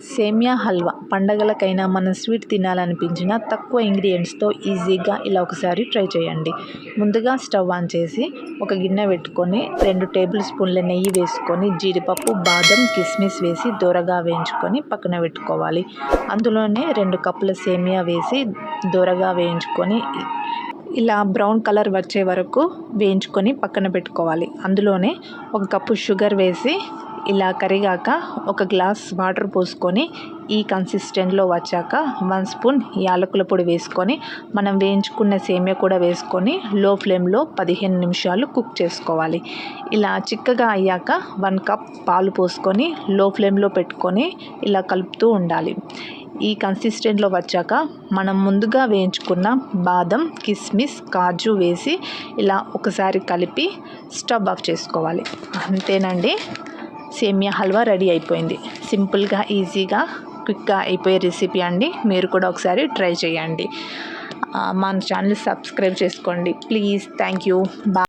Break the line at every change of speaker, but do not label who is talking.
సేమియా హల్వా పండగలకైనా మనం స్వీట్ తినాలనిపించిన తక్కువ ఇంగ్రీడియంట్స్తో ఈజీగా ఇలా ఒకసారి ట్రై చేయండి. ముందుగా స్టవ్ ఆన్ చేసి ఒక గిన్నె పెట్టుకొని 2 టేబుల్ స్పూన్ల నెయ్యి వేసుకొని జీడిపప్పు, బాదం, కిస్మిస్ వేసి దోరగా వేయించుకొని పక్కన పెట్టుకోవాలి. అందులోనే 2 కప్పుల సేమియా వేసి దోరగా వేయించుకొని ఇలా బ్రౌన్ కలర్ వచ్చే వరకు వేయించుకొని పక్కన పెట్టుకోవాలి. అందులోనే 1 కప్పు షుగర్ వేసి ఇలా కరిగాక 1 గ్లాస్ వాటర్ పోసుకొని ఈ కన్సిస్టెంట్లో వచ్చాక 1 స్పూన్ యాలకుల పొడి వేసుకొని మనం వేయించుకున్న సేమియా కూడా వేసుకొని లో ఫ్లేమ్లో 15 నిమిషాలు కుక్ చేసుకోవాలి. ఇలా చిక్కగా అయ్యాక 1 కప్ పాలు పోసుకొని లో ఫ్లేమ్లో పెట్టుకొని ఇలా కలుపుతూ ఉండాలి. ఈ కన్సిస్టెంట్లో వచ్చాక మనం ముందుగా వేయించుకున్న బాదం, కిస్మిస్, కాజు వేసి ఇలా ఒకసారి కలిపి స్టవ్ ఆఫ్ చేసుకోవాలి. అంతేనండి, సేమియా హల్వా రెడీ అయిపోయింది. సింపుల్గా, ఈజీగా, క్విక్గా అయిపోయే రెసిపీ అండి. మీరు కూడా ఒకసారి ట్రై చేయండి. మన ఛానల్ సబ్స్క్రైబ్ చేసుకోండి ప్లీజ్. Thank you. బాయ్.